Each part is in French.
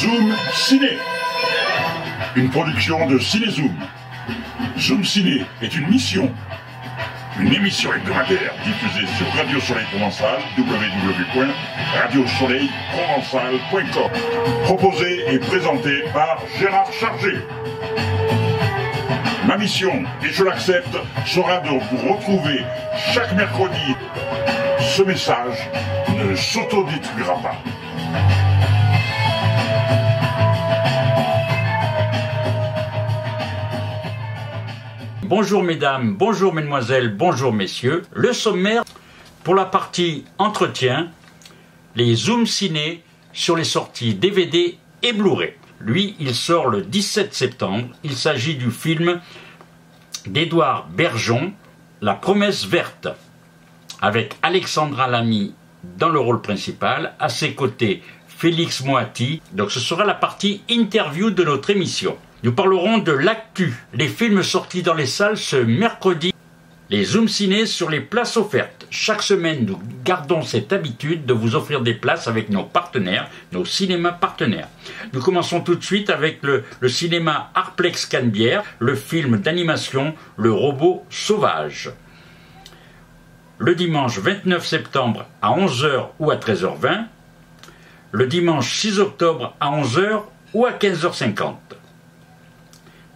Zoom Ciné, une production de Cinézoom. Zoom Ciné est une émission hebdomadaire diffusée sur Radio Soleil Provençal, www.radiosoleilprovençal.com, proposée et présentée par Gérard Chargé. Ma mission, et je l'accepte, sera de vous retrouver chaque mercredi. Ce message ne s'autodétruira pas. Bonjour mesdames, bonjour mesdemoiselles, bonjour messieurs. Le sommaire pour la partie entretien, les Zoom Ciné sur les sorties DVD et Blu-ray. Lui, il sort le 17 septembre. Il s'agit du film d'Édouard Bergeon, La Promesse Verte, avec Alexandra Lamy dans le rôle principal, à ses côtés Félix Moati. Donc ce sera la partie interview de notre émission. Nous parlerons de l'actu, les films sortis dans les salles ce mercredi, les Zoom Ciné sur les places offertes. Chaque semaine, nous gardons cette habitude de vous offrir des places avec nos partenaires, nos cinémas partenaires. Nous commençons tout de suite avec le cinéma Arplex Canebière, le film d'animation Le Robot Sauvage. Le dimanche 29 septembre à 11h ou à 13h20, le dimanche 6 octobre à 11h ou à 15h50.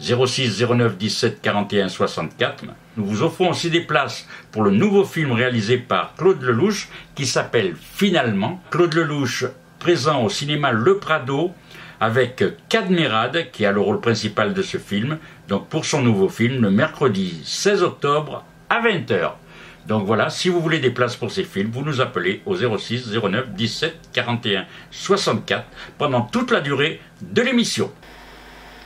06 09 17 41 64. Nous vous offrons aussi des places pour le nouveau film réalisé par Claude Lelouch qui s'appelle Finalement. Claude Lelouch présent au cinéma Le Prado avec Cadmerade qui a le rôle principal de ce film. Donc pour son nouveau film le mercredi 16 octobre à 20h. Donc voilà, si vous voulez des places pour ces films, vous nous appelez au 06 09 17 41 64 pendant toute la durée de l'émission.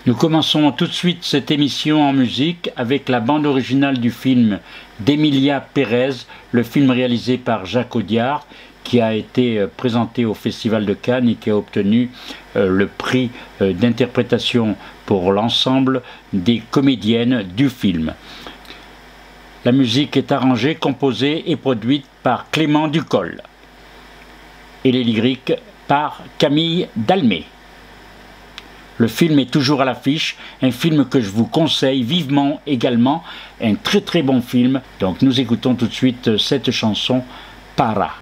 Nous commençons tout de suite cette émission en musique avec la bande originale du film d'Emilia Pérez, le film réalisé par Jacques Audiard, qui a été présenté au Festival de Cannes et qui a obtenu le prix d'interprétation pour l'ensemble des comédiennes du film. La musique est arrangée, composée et produite par Clément Ducol et les lyriques par Camille Dalmé. Le film est toujours à l'affiche, un film que je vous conseille vivement également, un très très bon film. Donc nous écoutons tout de suite cette chanson, Para.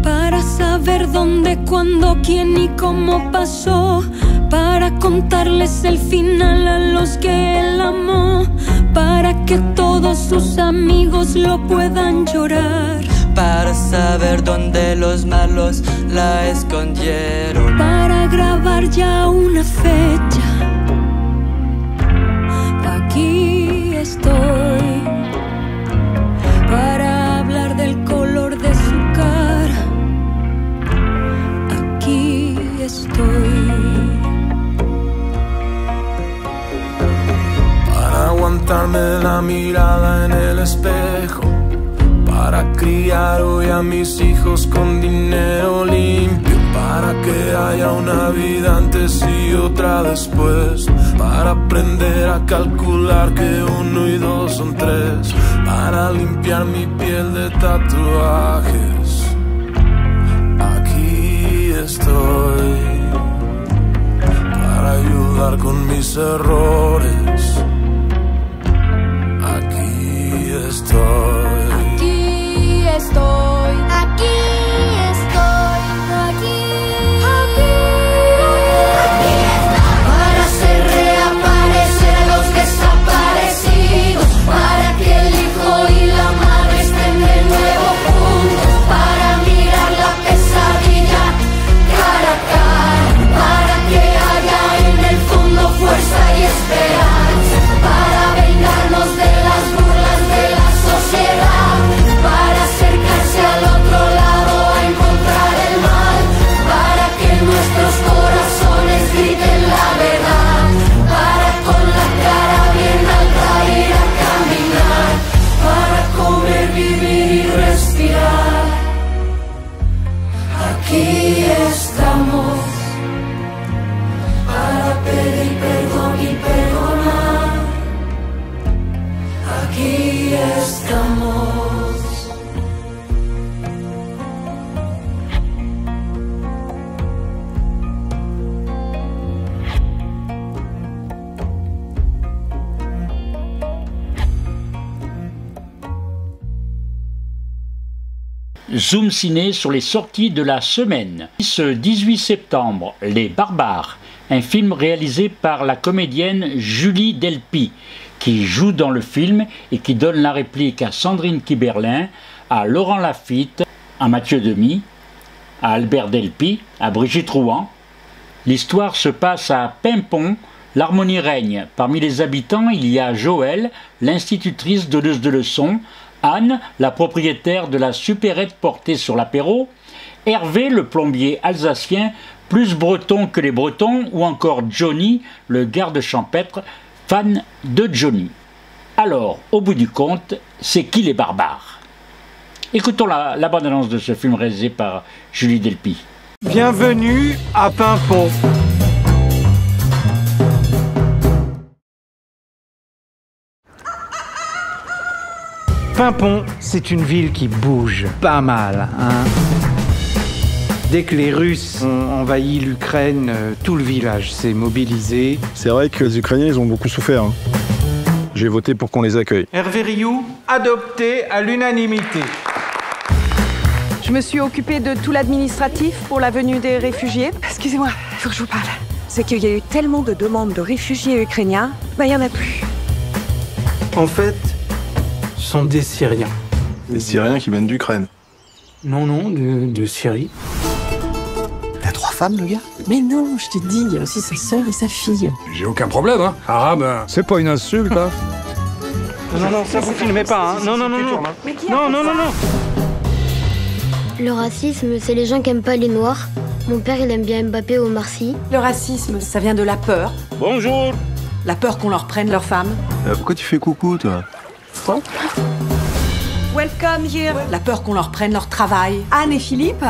Para saber dónde, cuándo, quién y cómo pasó, para contarles el final a los que él amó, para que todos sus amigos lo puedan llorar, para saber dónde los malos la escondieron, para grabar ya una fecha. Aquí estoy para hablar del color de su cara. Aquí estoy aguantarme la mirada en el espejo, para criar hoy a mis hijos con dinero limpio, para que haya una vida antes y otra después, para aprender a calcular que 1 y 2 son 3, para limpiar mi piel de tatuajes. Aquí estoy para ayudar con mis errores. Aquí estoy. Aquí estoy. Aquí estoy. Aquí. Aquí estoy. Para hacer reaparecer a los desaparecidos, para que el hijo y la madre estén de nuevo juntos, para mirar la pesadilla cara a cara, para que haya en el fondo fuerza y esperanza, para vengarnos de las burlas de la sociedad. Zoom Ciné sur les sorties de la semaine. Ce 18 septembre, Les Barbares, un film réalisé par la comédienne Julie Delpy, qui joue dans le film et qui donne la réplique à Sandrine Kiberlin, à Laurent Lafitte, à Mathieu Demy, à Albert Delpy, à Brigitte Rouen. L'histoire se passe à Pimpon, l'harmonie règne. Parmi les habitants, il y a Joël, l'institutrice donneuse de leçons, Anne, la propriétaire de la supérette portée sur l'apéro, Hervé, le plombier alsacien, plus breton que les Bretons, ou encore Johnny, le garde champêtre, fan de Johnny. Alors, au bout du compte, c'est qui les barbares? Écoutons la bande-annonce de ce film réalisé par Julie Delpy. Bienvenue à Pimpon. Pimpon, c'est une ville qui bouge pas mal, hein. Dès que les Russes ont envahi l'Ukraine, tout le village s'est mobilisé. C'est vrai que les Ukrainiens, ils ont beaucoup souffert. Hein. J'ai voté pour qu'on les accueille. Hervé Rioux, adopté à l'unanimité. Je me suis occupée de tout l'administratif pour la venue des réfugiés. Excusez-moi, il faut que je vous parle. C'est qu'il y a eu tellement de demandes de réfugiés ukrainiens, il n'y en a plus. En fait, ce sont des Syriens. Des Syriens qui viennent d'Ukraine. Non, de Syrie. Il a 3 femmes, le gars? Mais non, je te dis, il y a aussi sa sœur et sa fille. J'ai aucun problème, hein. Arabe. C'est pas une insulte, hein. Non, ça vous filmez pas, hein. Non. Non. Le racisme, c'est les gens qui aiment pas les noirs. Mon père, il aime bien Mbappé ou Marcy. Le racisme, ça vient de la peur. Bonjour. La peur qu'on leur prenne leurs femmes. Pourquoi tu fais coucou, toi? Quoi? Welcome here. La peur qu'on leur prenne leur travail. Anne et Philippe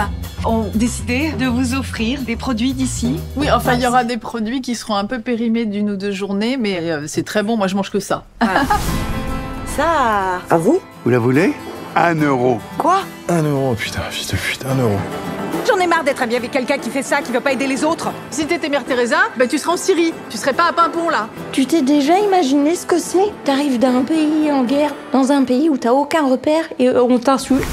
ont décidé de vous offrir des produits d'ici. Oui, enfin, il y aura des produits qui seront un peu périmés d'1 ou 2 journées, mais c'est très bon, moi je mange que ça. Voilà. Ça... À vous? Vous la voulez? 1 euro. Quoi? 1 euro, putain, fils de pute, 1 euro. J'en ai marre d'être ami avec quelqu'un qui fait ça, qui veut pas aider les autres. Si t'étais Mère Teresa, ben tu serais en Syrie. Tu serais pas à Pimpon, là. Tu t'es déjà imaginé ce que c'est? T'arrives d'un pays en guerre, dans un pays où t'as aucun repère et on t'insulte.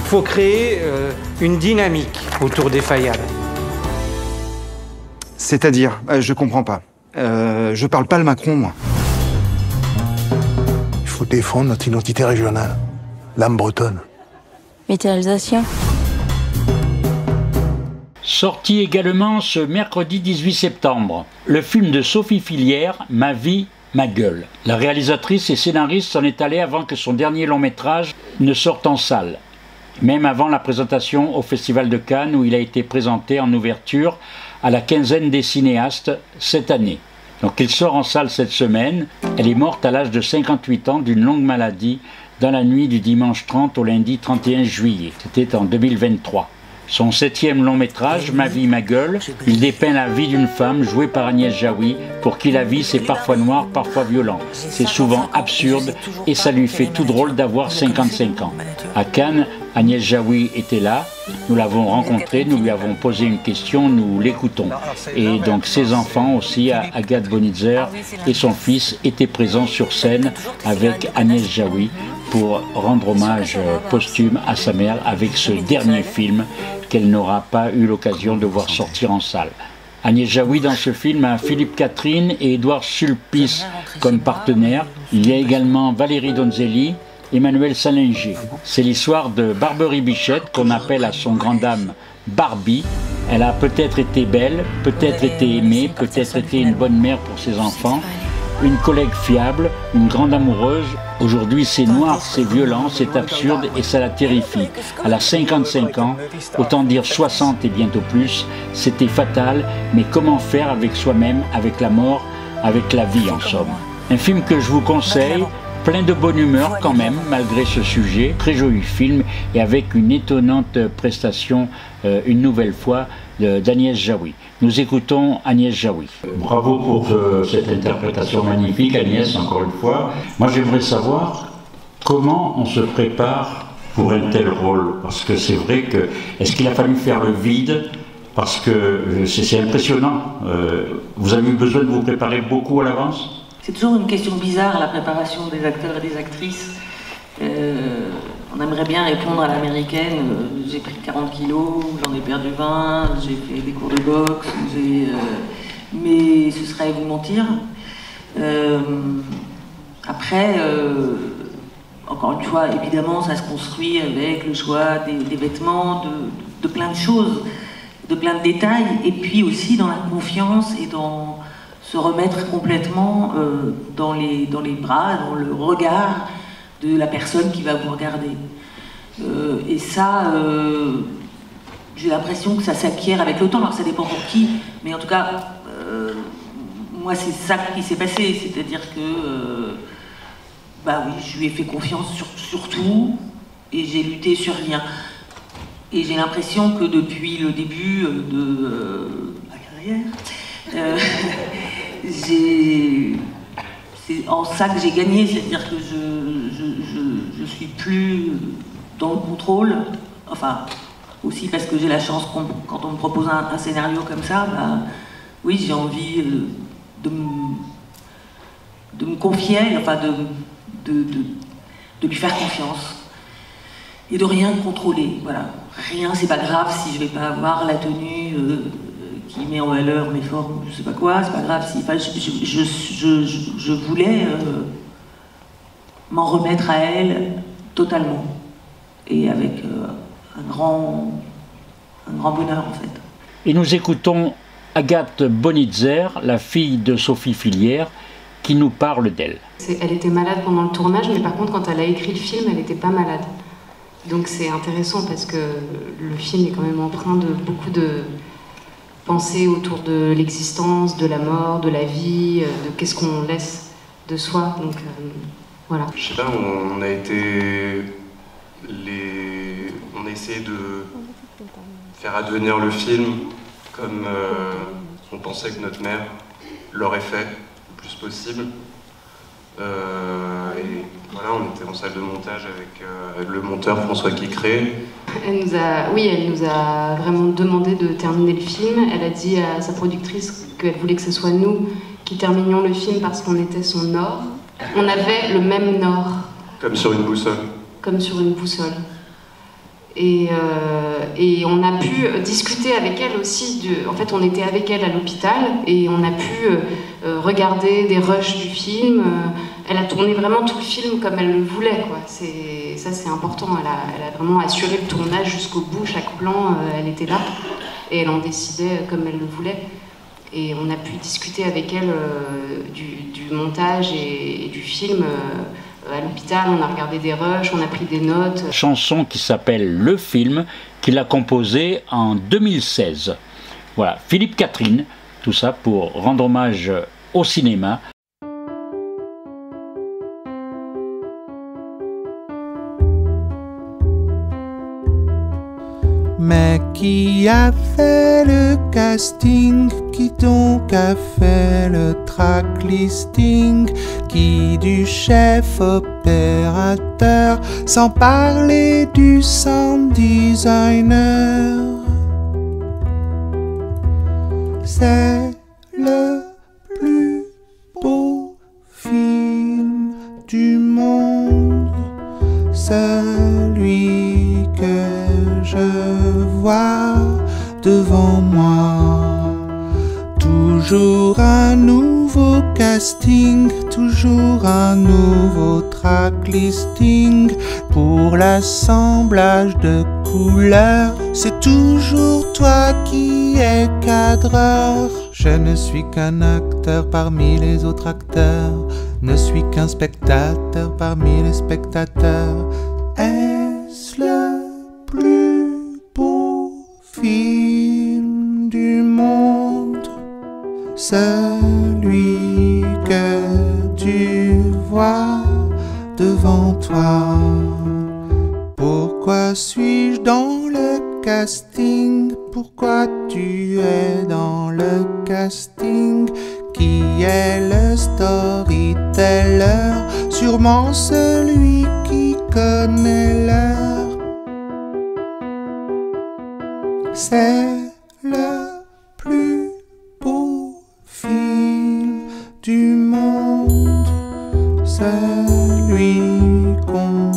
Faut créer une dynamique autour des Fayad. C'est-à-dire, je comprends pas. Je parle pas le Macron, moi. Il faut défendre notre identité régionale. L'âme bretonne. Mais t'es alsacien. Sorti également ce mercredi 18 septembre, le film de Sophie Filière, Ma vie, ma gueule. La réalisatrice et scénariste s'en est allée avant que son dernier long métrage ne sorte en salle. Même avant la présentation au Festival de Cannes où il a été présenté en ouverture à la quinzaine des cinéastes cette année. Donc il sort en salle cette semaine. Elle est morte à l'âge de 58 ans d'une longue maladie dans la nuit du dimanche 30 au lundi 31 juillet. C'était en 2023. Son 7e long métrage, Ma vie, ma gueule, il dépeint la vie d'une femme jouée par Agnès Jaoui, pour qui la vie c'est parfois noir, parfois violent. C'est souvent absurde et ça lui fait tout drôle d'avoir 55 ans. À Cannes, Agnès Jaoui était là, nous l'avons rencontrée, nous lui avons posé une question, nous l'écoutons. Et donc ses enfants aussi, Agathe Bonitzer et son fils, étaient présents sur scène avec Agnès Jaoui pour rendre hommage posthume à sa mère avec ce dernier film qu'elle n'aura pas eu l'occasion de voir sortir en salle. Agnès Jaoui dans ce film a Philippe Catherine et Édouard Sulpice comme partenaires. Il y a également Valérie Donzelli, Emmanuel Salinger. C'est l'histoire de Barberie Bichette qu'on appelle à son grande dame Barbie. Elle a peut-être été belle, peut-être été aimée, peut-être été une bonne mère pour ses enfants, une collègue fiable, une grande amoureuse. Aujourd'hui, c'est noir, c'est violent, c'est absurde et ça la terrifie. Elle a 55 ans, autant dire 60 et bientôt plus. C'était fatal, mais comment faire avec soi-même, avec la mort, avec la vie en somme. Un film que je vous conseille, plein de bonne humeur quand même, malgré ce sujet. Très joli film et avec une étonnante prestation, une nouvelle fois, d'Agnès Jaoui. Nous écoutons Agnès Jaoui. Bravo pour cette interprétation magnifique, Agnès, encore une fois. Moi, j'aimerais savoir comment on se prépare pour un tel rôle. Parce que c'est vrai que... Est-ce qu'il a fallu faire le vide? Parce que c'est impressionnant. Vous avez eu besoin de vous préparer beaucoup à l'avance? C'est toujours une question bizarre, la préparation des acteurs et des actrices. On aimerait bien répondre à l'américaine, j'ai pris 40 kilos, j'en ai perdu 20, j'ai fait des cours de boxe, mais ce serait vous mentir. Après, encore une fois, évidemment, ça se construit avec le choix des vêtements, de plein de choses, de plein de détails, et puis aussi dans la confiance et dans se remettre complètement dans les bras, dans le regard de la personne qui va vous regarder. Et ça, j'ai l'impression que ça s'acquiert avec le temps, alors ça dépend pour qui, mais en tout cas, moi c'est ça qui s'est passé, c'est-à-dire que bah oui, je lui ai fait confiance sur tout, et j'ai lutté sur rien. Et j'ai l'impression que depuis le début de ma carrière, c'est en ça que j'ai gagné, c'est-à-dire que je suis plus dans le contrôle, enfin, aussi parce que j'ai la chance quand on me propose un scénario comme ça, bah, oui, j'ai envie de me confier, enfin de lui faire confiance et de rien contrôler, voilà. Rien, c'est pas grave si je vais pas avoir la tenue qui met en valeur mes formes, je sais pas quoi, c'est pas grave si, enfin, je voulais m'en remettre à elle totalement et avec un grand bonheur en fait. Et nous écoutons Agathe Bonitzer, la fille de Sophie Fillière, qui nous parle d'elle. Elle était malade pendant le tournage, mais par contre quand elle a écrit le film, elle n'était pas malade. Donc c'est intéressant parce que le film est quand même empreint de beaucoup de pensées autour de l'existence, de la mort, de la vie, de qu'est-ce qu'on laisse de soi. Donc voilà. Je sais pas, on a essayé de faire advenir le film comme on pensait que notre mère l'aurait fait le plus possible. Et voilà, on était en salle de montage avec le monteur François Quicré. Elle nous a vraiment demandé de terminer le film. Elle a dit à sa productrice qu'elle voulait que ce soit nous qui terminions le film parce qu'on était son nord. On avait le même nord. Comme sur une boussole. Comme sur une boussole. Et on a pu discuter avec elle aussi. En fait, on était avec elle à l'hôpital et on a pu regarder des rushs du film. Elle a tourné vraiment tout le film comme elle le voulait, quoi. Ça, c'est important. Elle a vraiment assuré le tournage jusqu'au bout. Chaque plan, elle était là et elle en décidait comme elle le voulait. Et on a pu discuter avec elle du montage et du film. À l'hôpital, on a regardé des rushs, on a pris des notes. Chanson qui s'appelle Le Film, qu'il a composée en 2016. Voilà, Philippe Catherine, tout ça pour rendre hommage au cinéma. Mais qui a fait le casting? Qui donc a fait le track-listing? Qui du chef opérateur? Sans parler du sound designer. C'est le plus beau film du monde, celui que je vois devant moi. Toujours un nouveau casting, toujours un nouveau track listing. Pour l'assemblage de couleurs, c'est toujours toi qui es cadreur. Je ne suis qu'un acteur parmi les autres acteurs, ne suis qu'un spectateur parmi les spectateurs. Est-ce le plus beau film du monde? Celui que tu vois devant toi. Pourquoi suis-je dans le casting? Pourquoi tu es dans le casting? Qui est le storyteller? Sûrement celui qui connaît l'heure. C'est le plus beau film du monde, celui qu'on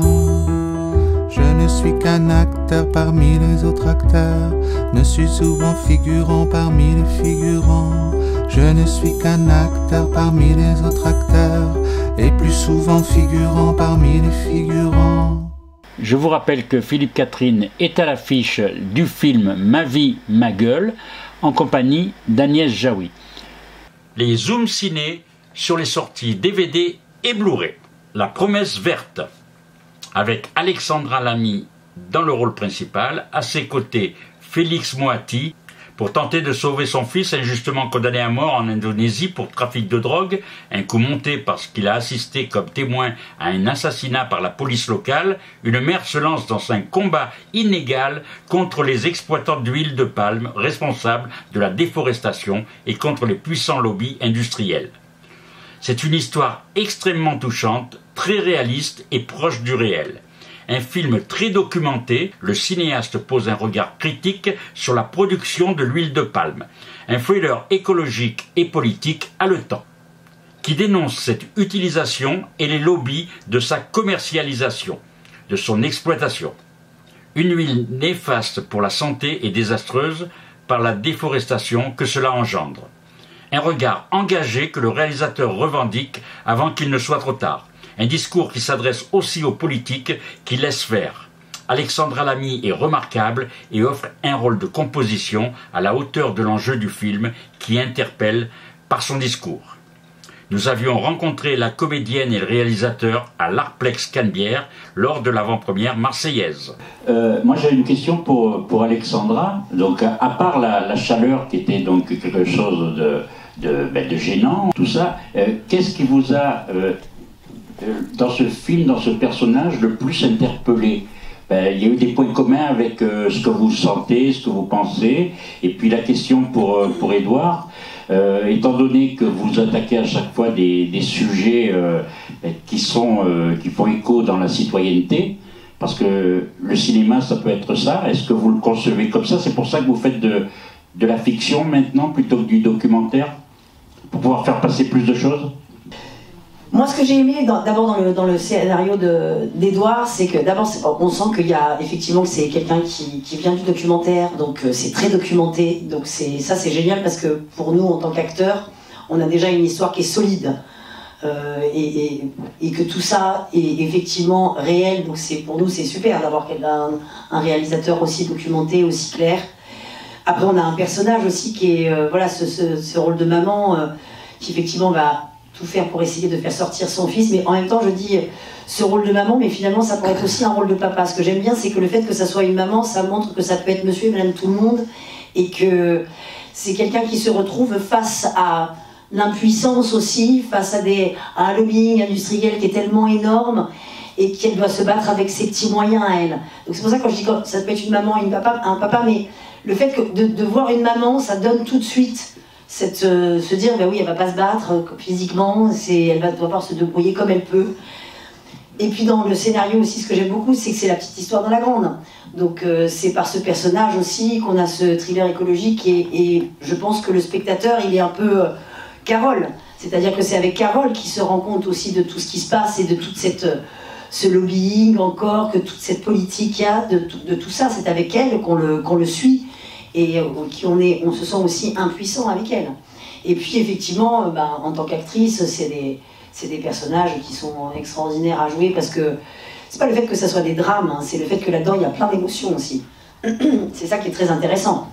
Je ne suis qu'un acteur parmi les autres acteurs, ne suis souvent figurant parmi les figurants. Je ne suis qu'un acteur parmi les autres acteurs, et plus souvent figurant parmi les figurants. Je vous rappelle que Philippe Catherine est à l'affiche du film Ma vie, ma gueule, en compagnie d'Agnès Jaoui. Les zooms ciné sur les sorties DVD et Blu-ray. La promesse verte, avec Alexandra Lamy dans le rôle principal, à ses côtés Félix Moati, pour tenter de sauver son fils injustement condamné à mort en Indonésie pour trafic de drogue, un coup monté parce qu'il a assisté comme témoin à un assassinat par la police locale. Une mère se lance dans un combat inégal contre les exploitants d'huile de palme responsables de la déforestation et contre les puissants lobbies industriels. C'est une histoire extrêmement touchante, très réaliste et proche du réel. Un film très documenté, le cinéaste pose un regard critique sur la production de l'huile de palme. Un thriller écologique et politique haletant, qui dénonce cette utilisation et les lobbies de sa commercialisation, de son exploitation. Une huile néfaste pour la santé et désastreuse par la déforestation que cela engendre. Un regard engagé que le réalisateur revendique avant qu'il ne soit trop tard. Un discours qui s'adresse aussi aux politiques qui laissent faire. Alexandra Lamy est remarquable et offre un rôle de composition à la hauteur de l'enjeu du film qui interpelle par son discours. Nous avions rencontré la comédienne et le réalisateur à l'Arplex Canebière lors de l'avant-première marseillaise. Moi j'ai une question pour Alexandra. Donc à part la chaleur qui était donc quelque chose de gênant, tout ça, qu'est-ce qui vous a dans ce film, dans ce personnage, le plus interpellé? Il y a eu des points communs avec ce que vous sentez, ce que vous pensez. Et puis la question pour Édouard, étant donné que vous attaquez à chaque fois des sujets qui font écho dans la citoyenneté, parce que le cinéma, ça peut être ça, est-ce que vous le concevez comme ça? C'est pour ça que vous faites de la fiction maintenant plutôt que du documentaire, pour pouvoir faire passer plus de choses? Moi, ce que j'ai aimé d'abord dans le scénario d'Édouard, c'est que d'abord, on sent qu'il y a effectivement que c'est quelqu'un qui vient du documentaire, donc c'est très documenté. Donc ça, c'est génial parce que pour nous, en tant qu'acteurs, on a déjà une histoire qui est solide et que tout ça est effectivement réel. Donc pour nous, c'est super d'avoir un réalisateur aussi documenté, aussi clair. Après, on a un personnage aussi qui est voilà ce rôle de maman qui effectivement va tout faire pour essayer de faire sortir son fils, mais en même temps je dis ce rôle de maman, mais finalement ça pourrait être aussi un rôle de papa. Ce que j'aime bien, c'est que le fait que ça soit une maman, ça montre que ça peut être monsieur et madame tout le monde, et que c'est quelqu'un qui se retrouve face à l'impuissance aussi, face à un lobbying industriel qui est tellement énorme, et qu'elle doit se battre avec ses petits moyens à elle. Donc c'est pour ça que quand je dis que ça peut être une maman et un papa, mais le fait de voir une maman, ça donne tout de suite se dire, ben oui, elle va pas se battre physiquement, elle va devoir se débrouiller comme elle peut. Et puis dans le scénario aussi, ce que j'aime beaucoup, c'est que c'est la petite histoire dans la grande. Donc c'est par ce personnage aussi qu'on a ce thriller écologique, et je pense que le spectateur, il est un peu Carole. C'est-à-dire que c'est avec Carole qu'il se rend compte aussi de tout ce qui se passe et de toute ce lobbying encore, que toute cette politique qu'il y a, de tout ça. C'est avec elle qu'on le suit. Et on se sent aussi impuissant avec elle. Et puis effectivement, en tant qu'actrice, c'est des personnages qui sont extraordinaires à jouer, parce que c'est pas le fait que ça soit des drames, hein, c'est le fait que là-dedans il y a plein d'émotions aussi. C'est ça qui est très intéressant.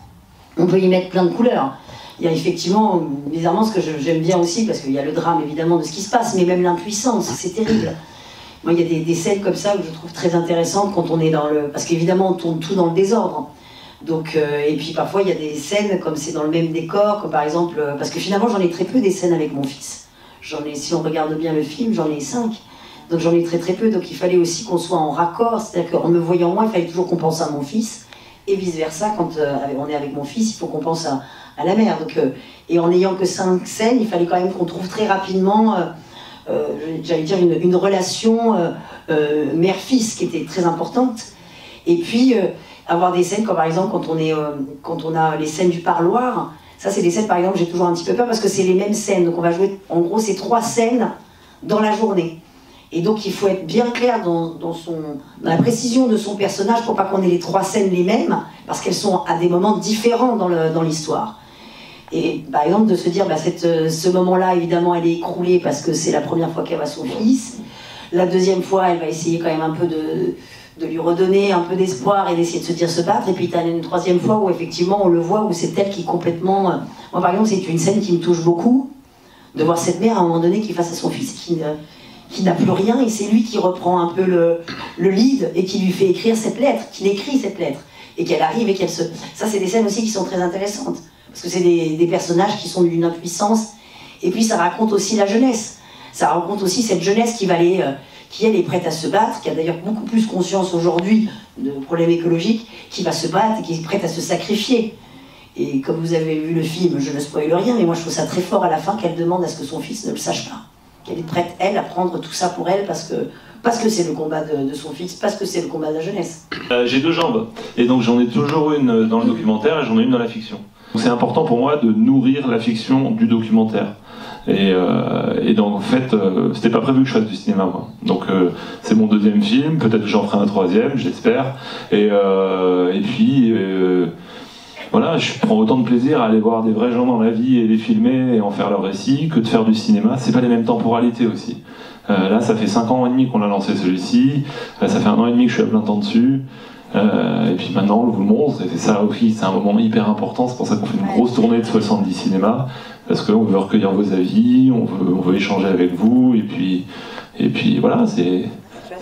On peut y mettre plein de couleurs. Il y a effectivement, bizarrement, ce que j'aime bien aussi, parce qu'il y a le drame évidemment de ce qui se passe, mais même l'impuissance, c'est terrible. Moi, il y a des scènes comme ça que je trouve très intéressantes quand on est parce qu'évidemment on tourne tout dans le désordre. Donc, et puis parfois il y a des scènes comme c'est dans le même décor, que par exemple, parce que finalement j'en ai très peu des scènes avec mon fils. Si on regarde bien le film, j'en ai 5. Donc j'en ai très peu, donc il fallait aussi qu'on soit en raccord, c'est-à-dire qu'en me voyant moi, il fallait toujours qu'on pense à mon fils, et vice-versa, quand on est avec mon fils, il faut qu'on pense à la mère. Donc, et en n'ayant que 5 scènes, il fallait quand même qu'on trouve très rapidement, j'allais dire, une relation mère-fils qui était très importante. Et puis avoir des scènes comme par exemple quand on a les scènes du parloir, ça c'est des scènes par exemple j'ai toujours un petit peu peur parce que c'est les mêmes scènes, donc on va jouer en gros c'est 3 scènes dans la journée, Et donc il faut être bien clair dans la précision de son personnage pour pas qu'on ait les 3 scènes les mêmes, parce qu'elles sont à des moments différents dans l'histoire. Et par exemple de se dire, ce moment-là, évidemment, elle est écroulée parce que c'est la première fois qu'elle voit son fils. La deuxième fois, elle va essayer quand même un peu de lui redonner un peu d'espoir et d'essayer de se dire se battre. Et puis tu as une 3e fois où effectivement on le voit, où c'est elle qui complètement... Moi par exemple, c'est une scène qui me touche beaucoup, de voir cette mère à un moment donné qui face à son fils qui n'a plus rien, et c'est lui qui reprend un peu le lead et qui lui fait écrire cette lettre, qu'il écrit cette lettre, et qu'elle arrive et qu'elle se... Ça c'est des scènes aussi qui sont très intéressantes, parce que c'est des personnages qui sont d'une impuissance, et puis ça raconte aussi la jeunesse. Ça raconte aussi cette jeunesse qui va aller... qui elle est prête à se battre, qui a d'ailleurs beaucoup plus conscience aujourd'hui de problèmes écologiques, qui va se battre et qui est prête à se sacrifier. Et comme vous avez vu le film, je ne spoile rien, mais moi je trouve ça très fort à la fin qu'elle demande à ce que son fils ne le sache pas. Qu'elle est prête, elle, à prendre tout ça pour elle, parce que c'est le combat de son fils, parce que c'est le combat de la jeunesse. J'ai 2 jambes, et donc j'en ai toujours une dans le documentaire et j'en ai une dans la fiction. C'est important pour moi de nourrir la fiction du documentaire. Et donc en fait, c'était pas prévu que je fasse du cinéma moi. Donc c'est mon 2e film, peut-être que j'en ferai un 3e, j'espère. Et puis voilà, je prends autant de plaisir à aller voir des vrais gens dans la vie et les filmer et en faire leur récit que de faire du cinéma. C'est pas les mêmes temporalités aussi. Là, ça fait 5 ans et demi qu'on a lancé celui-ci. Ça fait 1 an et demi que je suis à plein temps dessus. Et puis maintenant, le Monstre, et c'est ça aussi, c'est un moment hyper important. C'est pour ça qu'on fait une grosse tournée de 70 cinémas. Parce qu'on veut recueillir vos avis, on veut échanger avec vous, et puis voilà, c'est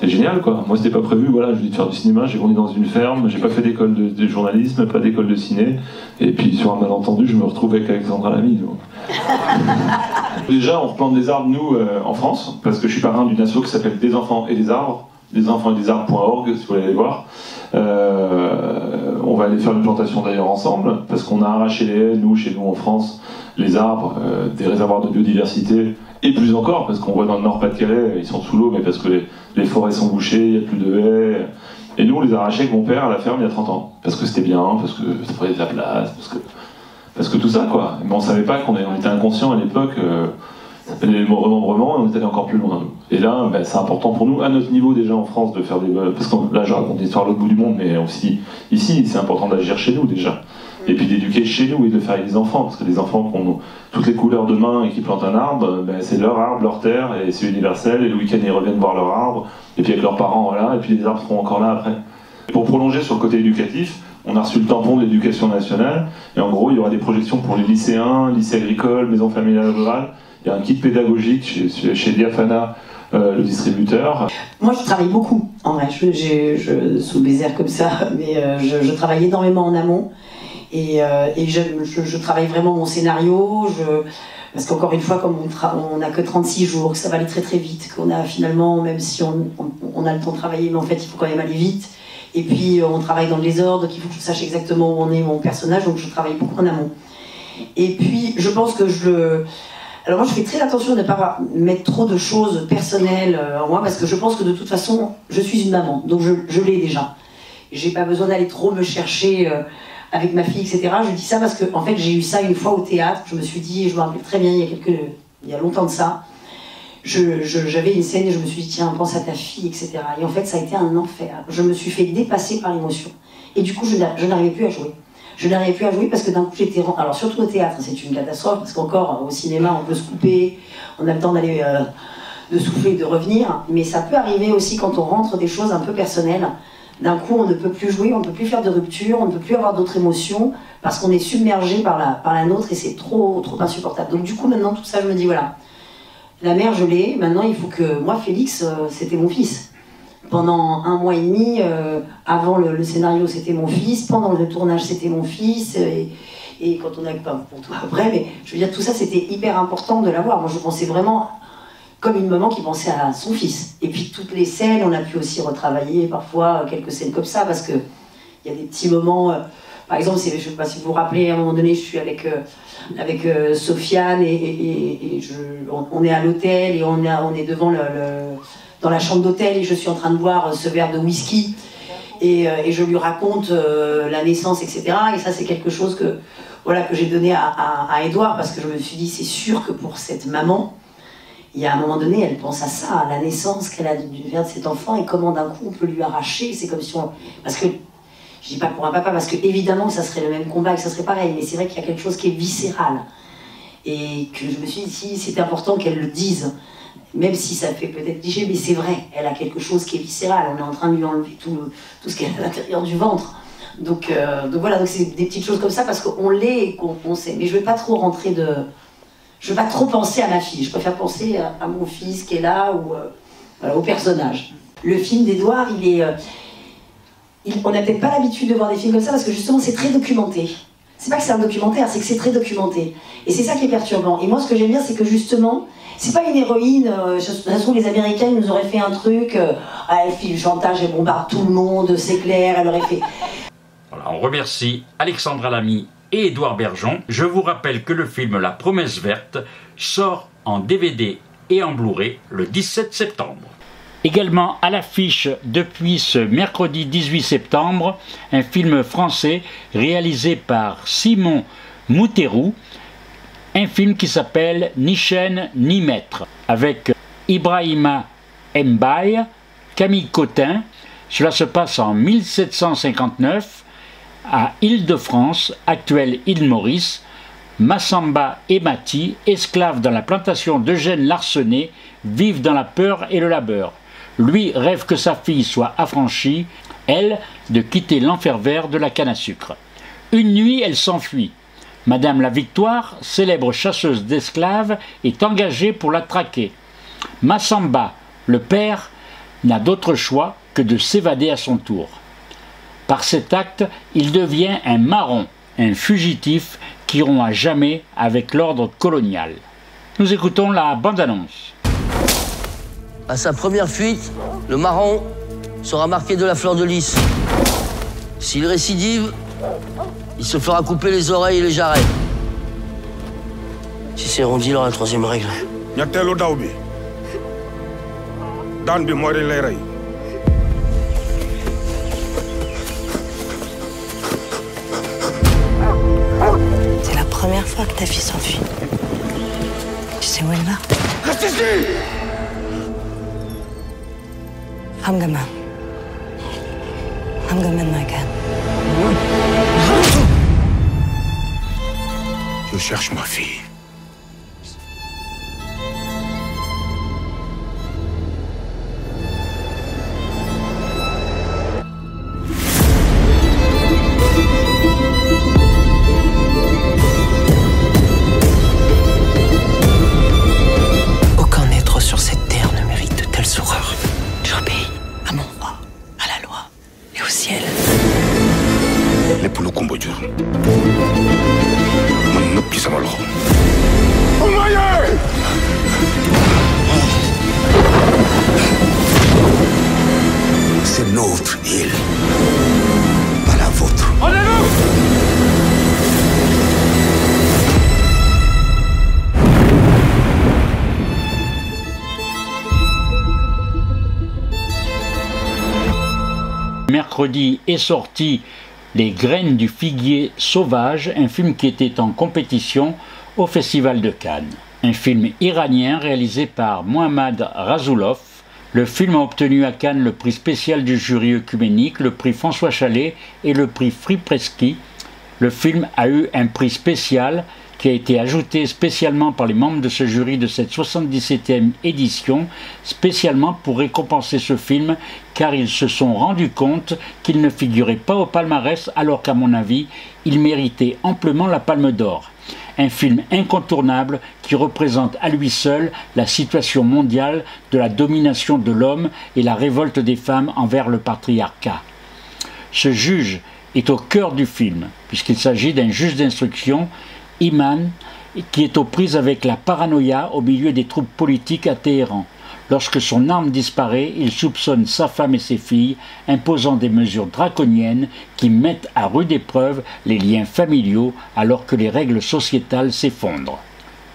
génial quoi. Moi c'était pas prévu, voilà, je voulais faire du cinéma, j'ai grandi dans une ferme, j'ai pas fait d'école de journalisme, pas d'école de ciné, et puis sur un malentendu, je me retrouve avec Alexandra Lamy. Déjà, on replante des arbres, nous, en France, parce que je suis parrain d'une asso qui s'appelle Des enfants et des arbres, desenfantsetdesarbres.org, si vous voulez aller voir. On va aller faire une plantation d'ailleurs ensemble, parce qu'on a arraché les haies, nous, chez nous en France, les arbres, des réservoirs de biodiversité, et plus encore, parce qu'on voit dans le Nord-Pas-de-Calais, ils sont sous l'eau, mais parce que les forêts sont bouchées, il n'y a plus de haies. Et nous, on les a arrachés avec mon père à la ferme il y a 30 ans, parce que c'était bien, parce que ça prenait de la place, parce que tout ça, quoi. Mais on savait pas qu'on était inconscients à l'époque, ça s'appelait les remembrements, et on était allé encore plus loin, nous. Et là, c'est important pour nous, à notre niveau déjà en France, de faire des... Parce que là, je raconte l'histoire à l'autre bout du monde, mais aussi ici, c'est important d'agir chez nous déjà. Et puis d'éduquer chez nous et de le faire avec les enfants, parce que les enfants qui ont toutes les couleurs de main et qui plantent un arbre, c'est leur arbre, leur terre, et c'est universel, et le week-end ils reviennent voir leur arbre, et puis avec leurs parents, voilà, et puis les arbres seront encore là après. Pour prolonger sur le côté éducatif, on a reçu le tampon de l'éducation nationale, et en gros il y aura des projections pour les lycéens, lycées agricoles, maisons familiales rurales, il y a un kit pédagogique chez Diafana, le distributeur. Moi je travaille beaucoup, en vrai, sous les airs comme ça, mais je travaille énormément en amont. Et je travaille vraiment mon scénario, parce qu'encore une fois, comme on n'a que 36 jours, que ça va aller très très vite, qu'on a finalement, même si on a le temps de travailler, mais en fait il faut quand même aller vite. Et puis on travaille dans le désordre, donc il faut que je sache exactement où on est mon personnage, donc je travaille beaucoup en amont. Et puis je pense que alors moi je fais très attention de ne pas mettre trop de choses personnelles en moi, parce que je pense que de toute façon, je suis une maman, donc je l'ai déjà. J'ai pas besoin d'aller trop me chercher... avec ma fille, etc. Je dis ça parce que en fait, j'ai eu ça une fois au théâtre. Je me suis dit, je me rappelle très bien, il y a longtemps de ça, j'avais une scène et je me suis dit, tiens, pense à ta fille, etc. Et en fait, ça a été un enfer. Je me suis fait dépasser par l'émotion. Et du coup, je n'arrivais plus à jouer. Je n'arrivais plus à jouer parce que d'un coup, j'étais... Alors, surtout au théâtre, c'est une catastrophe, parce qu'encore, au cinéma, on peut se couper, on a le temps d'aller... de souffler et de revenir. Mais ça peut arriver aussi quand on rentre des choses un peu personnelles. D'un coup, on ne peut plus jouer, on ne peut plus faire de rupture, on ne peut plus avoir d'autres émotions parce qu'on est submergé par la nôtre et c'est trop insupportable. Donc du coup, maintenant, tout ça, je me dis, voilà, la mère, je l'ai, maintenant, il faut que... Moi, Félix, c'était mon fils. Pendant 1 mois et demi, avant le scénario, c'était mon fils. Pendant le tournage, c'était mon fils. Et quand on a... Pas pour toi après, mais je veux dire, tout ça, c'était hyper important de l'avoir. Moi, je pensais vraiment... comme une maman qui pensait à son fils. Et puis toutes les scènes, on a pu aussi retravailler parfois quelques scènes comme ça, parce qu'il y a des petits moments, par exemple, je ne sais pas si vous vous rappelez, à un moment donné, je suis avec Sofiane, et on est à l'hôtel, et on est devant dans la chambre d'hôtel, et je suis en train de boire ce verre de whisky, et je lui raconte la naissance, etc. Et ça, c'est quelque chose que j'ai donné à Édouard, parce que je me suis dit, c'est sûr que pour cette maman, Il y a un moment donné, elle pense à ça, à la naissance qu'elle a du verre de cet enfant et comment d'un coup on peut lui arracher. C'est comme si on... Parce que, je dis pas pour un papa, parce que évidemment ça serait le même combat, que ça serait pareil, mais c'est vrai qu'il y a quelque chose qui est viscéral. Et que je me suis dit, si c'était important qu'elle le dise, même si ça fait peut-être cliché, mais c'est vrai, elle a quelque chose qui est viscéral. On est en train de lui enlever tout ce qu'elle a à l'intérieur du ventre. Donc voilà, donc c'est des petites choses comme ça parce qu'on l'est et qu'on sait. Mais je ne vais pas trop rentrer de... Je ne vais pas trop penser à ma fille. Je préfère penser à mon fils qui est là ou voilà, au personnage. Le film d'Édouard, il est... on n'a peut-être pas l'habitude de voir des films comme ça parce que justement c'est très documenté. C'est pas que c'est un documentaire, c'est que c'est très documenté. Et c'est ça qui est perturbant. Et moi ce que j'aime bien c'est que justement, c'est pas une héroïne, ça se trouve les Américains ils nous auraient fait un truc, elle fait du chantage, elle bombarde tout le monde, c'est clair, elle aurait fait... Voilà, on remercie Alexandra Lamy et Édouard Bergeon. Je vous rappelle que le film La Promesse Verte sort en DVD et en Blu-ray le 17 septembre. Également à l'affiche depuis ce mercredi 18 septembre, un film français réalisé par Simon Mouteirou, un film qui s'appelle Ni chaîne ni maître, avec Ibrahima Mbaye, Camille Cotin. Cela se passe en 1759 à Île-de-France, actuelle Île-Maurice. Massamba et Mati, esclaves dans la plantation d'Eugène Larsenet, vivent dans la peur et le labeur. Lui rêve que sa fille soit affranchie, elle, de quitter l'enfer vert de la canne à sucre. Une nuit, elle s'enfuit. Madame la Victoire, célèbre chasseuse d'esclaves, est engagée pour la traquer. Massamba, le père, n'a d'autre choix que de s'évader à son tour. Par cet acte, il devient un marron, un fugitif qui rompt à jamais avec l'ordre colonial. Nous écoutons la bande-annonce. À sa première fuite, le marron sera marqué de la fleur de lys. S'il récidive, il se fera couper les oreilles et les jarrets. Si c'est rondis, il aura la troisième règle. C'est la première fois que ta fille s'enfuit. Tu sais où elle va? Reste ici! I'm gonna my gun. Je cherche ma fille. Aucun être sur cette terre ne mérite de telles horreurs. J'obéis à mon roi, à la loi et au ciel. Les poules combo dur. Mon qui ça va le c'est notre île, pas la vôtre. Mercredi est sorti Les graines du figuier sauvage, un film qui était en compétition au Festival de Cannes. Un film iranien réalisé par Mohammad Rasoulov. Le film a obtenu à Cannes le prix spécial du jury œcuménique, le prix François Chalet et le prix Fripreski. Le film a eu un prix spécial qui a été ajouté spécialement par les membres de ce jury de cette 77e édition, spécialement pour récompenser ce film, car ils se sont rendus compte qu'il ne figurait pas au palmarès, alors qu'à mon avis, il méritait amplement la Palme d'Or. Un film incontournable qui représente à lui seul la situation mondiale de la domination de l'homme et la révolte des femmes envers le patriarcat. Ce juge est au cœur du film, puisqu'il s'agit d'un juge d'instruction, Iman, qui est aux prises avec la paranoïa au milieu des troupes politiques à Téhéran. Lorsque son arme disparaît, il soupçonne sa femme et ses filles, imposant des mesures draconiennes qui mettent à rude épreuve les liens familiaux alors que les règles sociétales s'effondrent.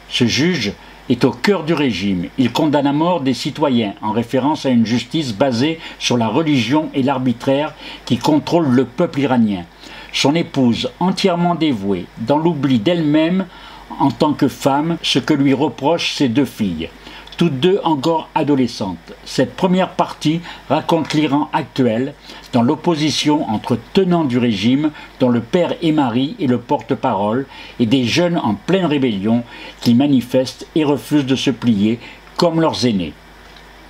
Ce juge est au cœur du régime. Il condamne à mort des citoyens en référence à une justice basée sur la religion et l'arbitraire qui contrôle le peuple iranien. Son épouse, entièrement dévouée, dans l'oubli d'elle-même en tant que femme, ce que lui reprochent ses deux filles. toutes deux encore adolescentes. Cette première partie raconte l'Iran actuel, dans l'opposition entre tenants du régime, dont le père Émari est le porte-parole, et des jeunes en pleine rébellion qui manifestent et refusent de se plier comme leurs aînés.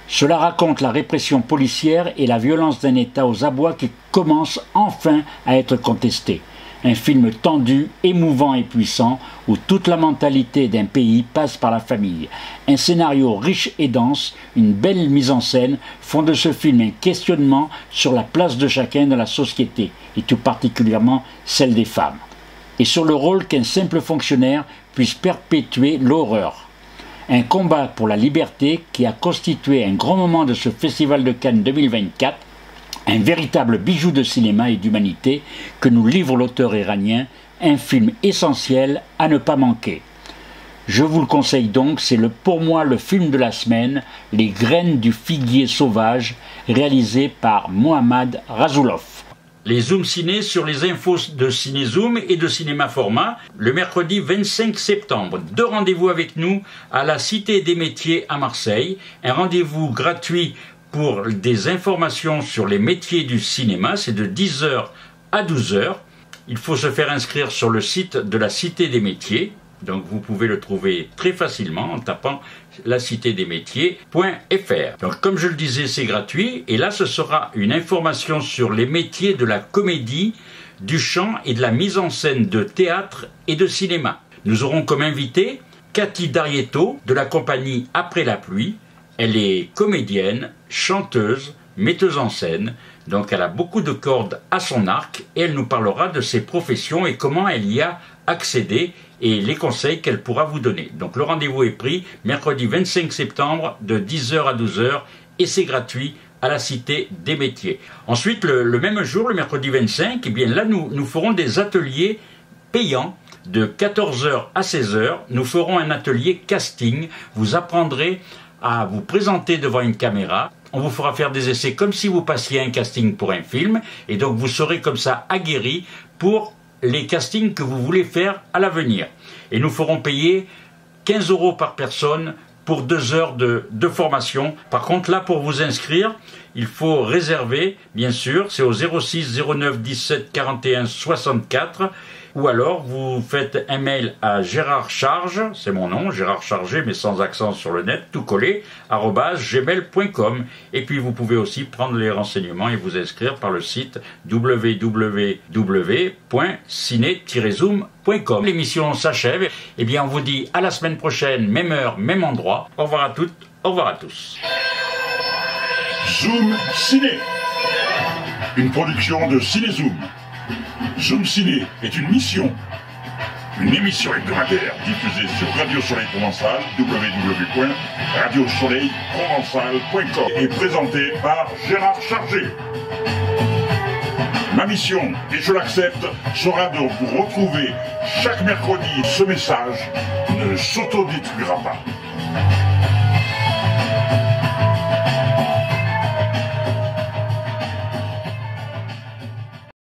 Cela raconte la répression policière et la violence d'un État aux abois qui commence enfin à être contesté. Un film tendu, émouvant et puissant, où toute la mentalité d'un pays passe par la famille. Un scénario riche et dense, une belle mise en scène font de ce film un questionnement sur la place de chacun dans la société, et tout particulièrement celle des femmes. Et sur le rôle qu'un simple fonctionnaire puisse perpétuer l'horreur. Un combat pour la liberté qui a constitué un grand moment de ce Festival de Cannes 2024, un véritable bijou de cinéma et d'humanité que nous livre l'auteur iranien, un film essentiel à ne pas manquer. Je vous le conseille donc, c'est pour moi le film de la semaine, Les graines du figuier sauvage, réalisé par Mohammad Rasoulov. Les Zoom Ciné sur les infos de Cinézoom et de Cinéma Format, le mercredi 25 septembre. 2 rendez-vous avec nous à la Cité des Métiers à Marseille. Un rendez-vous gratuit pour des informations sur les métiers du cinéma, c'est de 10h à 12h. Il faut se faire inscrire sur le site de la Cité des Métiers, donc vous pouvez le trouver très facilement en tapant lacitédesmétiers.fr. Donc comme je le disais, c'est gratuit, et là ce sera une information sur les métiers de la comédie, du chant et de la mise en scène de théâtre et de cinéma. Nous aurons comme invité Cathy D'Arietto de la compagnie Après la pluie. Elle est comédienne, chanteuse, metteuse en scène, donc elle a beaucoup de cordes à son arc et elle nous parlera de ses professions et comment elle y a accédé et les conseils qu'elle pourra vous donner. Donc le rendez-vous est pris mercredi 25 septembre de 10h à 12h et c'est gratuit à la Cité des Métiers. Ensuite, le même jour, le mercredi 25, eh bien là nous ferons des ateliers payants de 14h à 16h. Nous ferons un atelier casting, vous apprendrez à vous présenter devant une caméra. On vous fera faire des essais comme si vous passiez un casting pour un film, et donc vous serez comme ça aguerri pour les castings que vous voulez faire à l'avenir. Et nous ferons payer 15 € par personne pour 2 heures de formation. Par contre, là, pour vous inscrire, il faut réserver, bien sûr, c'est au 06 09 17 41 64, ou alors vous faites un mail à Gérard Charge, c'est mon nom, Gérard Chargé, mais sans accent sur le net, tout collé, @gmail.com. Et puis vous pouvez aussi prendre les renseignements et vous inscrire par le site www.ciné-zoom.com. L'émission s'achève, et bien on vous dit à la semaine prochaine, même heure, même endroit. Au revoir à toutes, au revoir à tous. Zoom Ciné, une production de Cinézoom. Zoom Ciné est une émission hebdomadaire diffusée sur Radio Soleil Provençal, www.radiosoleilprovençal.com, et présentée par Gérard Chargé. Ma mission, et je l'accepte, sera de vous retrouver chaque mercredi. Ce message ne s'autodétruira pas.